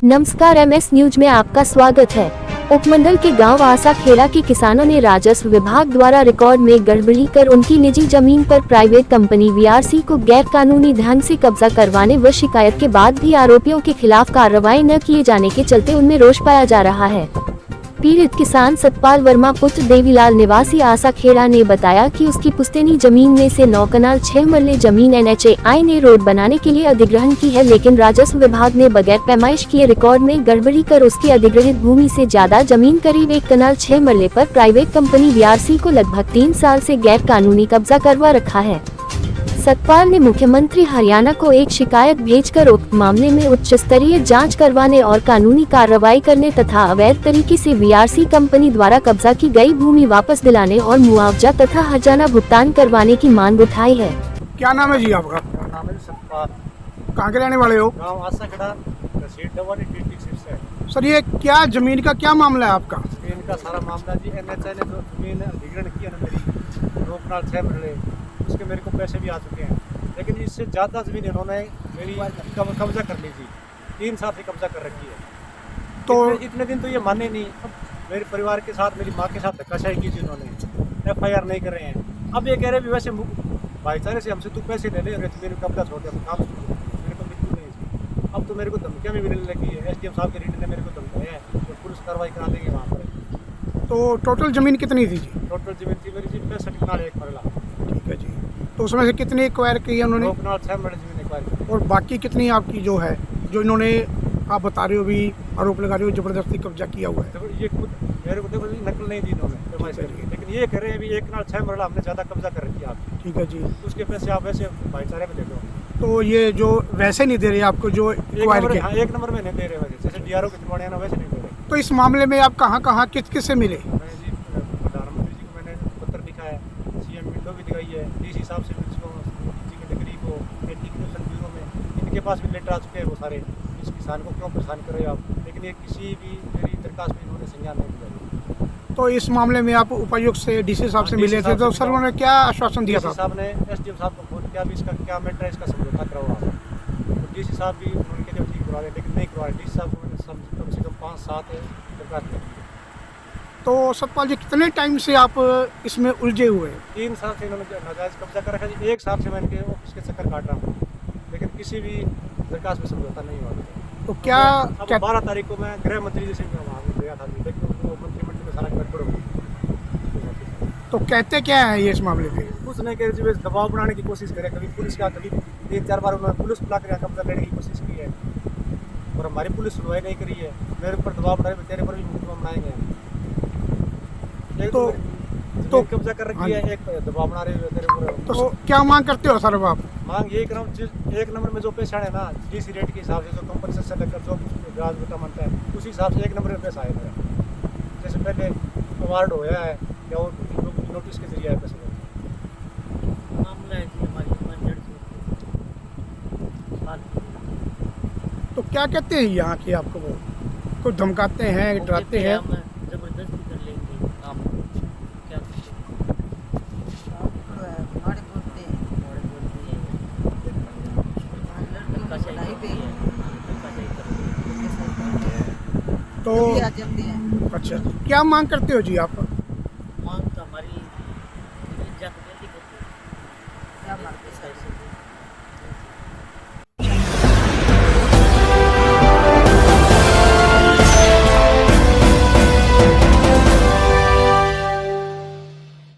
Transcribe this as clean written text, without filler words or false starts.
नमस्कार, MS news में आपका स्वागत है। उपमंडल के गांव आसाखेड़ा के किसानों ने राजस्व विभाग द्वारा रिकॉर्ड में गड़बड़ी कर उनकी निजी जमीन पर प्राइवेट कंपनी VRC को गैर कानूनी ढंग से कब्जा करवाने व शिकायत के बाद भी आरोपियों के खिलाफ कार्रवाई न किए जाने के चलते उनमें रोष पाया जा रहा है। पीड़ित किसान सतपाल वर्मा पुत्र देवीलाल निवासी आसाखेड़ा ने बताया कि उसकी पुश्तैनी जमीन में से 9 कनाल 6 मरले जमीन NHAI ने रोड बनाने के लिए अधिग्रहण की है, लेकिन राजस्व विभाग ने बगैर पैमाइश किए रिकॉर्ड में गड़बड़ी कर उसकी अधिग्रहित भूमि से ज्यादा जमीन करीब 1 कनाल 6 मरले पर प्राइवेट कंपनी VRC को लगभग 3 साल से गैर कानूनी कब्जा करवा रखा है। सतपाल ने मुख्यमंत्री हरियाणा को एक शिकायत भेजकर उक्त मामले में उच्च स्तरीय जांच करवाने और कानूनी कार्रवाई करने तथा अवैध तरीके से VRC कंपनी द्वारा कब्जा की गई भूमि वापस दिलाने और मुआवजा तथा हर्जाना भुगतान करवाने की मांग उठाई है। क्या नाम है जी आपका? नाम है सतपाल। कहाँ के रहने वाले हो? गाँव आसाखेड़ा, तहसील डबवानी, डिस्ट्रिक्ट से। सर, ये क्या जमीन का क्या मामला है आपका? जमीन का सारा मामला जी, NHAI ने जो जमीन अधिग्रहण किया ना मेरी 2 कनाल 6 मरले, उसके मेरे को पैसे भी आ चुके हैं, लेकिन इससे ज़्यादा जमीन इन्होंने मेरी कब्जा कर ली थी। 3 साल से कब्जा कर रखी है। तो इतने दिन तो ये माने नहीं। मेरे परिवार के साथ, मेरी माँ के साथ धक्काशाही की थी इन्होंने। FIR नहीं कर रहे हैं। अब ये कह रहे भी वैसे भाईचारे से हमसे तू पैसे ले ले, मेरे कब्जा छोड़ दिया, काम मेरे को बिल्कुल नहीं। अब तो मेरे को धमकियाँ भी मिलने लगी है। SDM साहब के रीडर ने मेरे को धमकाया है तो पुलिस कार्रवाई करा देंगे वहाँ पर। तो टोटल जमीन कितनी थी जी? टोटल जमीन थी मेरी जी 65 कनाल 1 मरला। ठीक है जी। तो उसमें से कितनी एक्वायर की है उन्होंने? 2 कनाल 6 मरले जमीन एक्वायर की। और बाकी कितनी आपकी जो है, जो इन्होंने आप बता रहे हो भी आरोप लगा रहे हो जबरदस्ती कब्जा किया हुआ है? तो ये खुद मेरे को देखो नकल नहीं दी इन्होंने, लेकिन ये कह रहे हैं भी 1 कनाल 6 मरला हमने ज़्यादा कब्जा कर रखी है आपकी। ठीक है जी। उसके पैसे आप वैसे भाईचारे में दे दो। तो ये जो वैसे नहीं दे रहे आपको, जो एक्वायर के? हाँ, 1 नंबर में नहीं दे रहे वैसे, जैसे DRO के जुर्माने ना वैसे नहीं दे रहे। तो इस मामले में आप कहाँ किस से मिले? मैं जी प्रधानमंत्री जी को मैंने पत्र लिखा है, CM विंडो भी दिखाई है, DC साहब से जी की डिग्री को, एंटी-करप्शन ब्यूरो में, इनके पास भी लेटर आ चुके हैं वो सारे। इस किसान को क्यों परेशान कर रहे हो आप? लेकिन ये किसी भी मेरी दरखास्त में इन्होंने संज्ञान नहीं दिया। तो इस मामले में आप उपायुक्त से, DC साहब से मिले थे, तो सर उन्होंने क्या आश्वासन दिया था? DC साहब ने SDM साहब को फोन किया भी इसका क्या मैटर है, इसका समझौता करवाओ। तो DC साहब भी उन्होंने कहा ठीक करवा रहे, लेकिन नहीं करवा रहे। DC साहब को मैंने कम से कम 5-7 दरखास्त कर दी। तो सतपाल जी, कितने टाइम से आप इसमें उलझे हुए हैं? 3 साल से इन्होंने नाजायज़ कब्जा कर रखा जी। 1 साल से मैं इनके ऑफिस के चक्कर काट रहा हूँ, लेकिन किसी भी दरखास्त में समझौता नहीं हुआ। तो क्या 12 तारीख को मैं गृह मंत्री जी से वहाँ गया था, लेकिन उनको मंत्रिमंडल में सारा गड़बड़ हो गई। तो कहते क्या है ये इस मामले पे? कुछ नहीं कह रहे, दबाव बनाने की कोशिश करे। कभी पुलिस का, कभी 3-4 बार उन्होंने पुलिस बुला कर कब्जा लेने की कोशिश की है और हमारी पुलिस सुनवाई नहीं करी है। मेरे ऊपर दबाव बना रहे, तेरे पर भी मुकदमा बनाएंगे। तो कब्जा कर रखी है, एक दबाव बना रहे तेरे ऊपर। तो क्या मांग करते हो सर आप? मांग यही कर रहा हूँ, 1 नंबर में जो पैसा है ना, DC रेट के हिसाब से, जो कंपनी से लेकर जो ब्याज बता बनता है, उसी हिसाब से 1 नंबर में पैसा आएगा। जैसे पहले अवार्ड होया है या और नोटिस के जरिए पैसे मामला है। तो क्या कहते हैं यहाँ के आपको? वो कुछ धमकाते हैं, डराते हैं? जबरदस्ती कर लेंगे काम, क्या तो अच्छा, क्या मांग करते हो जी आप? मांग तो हमारी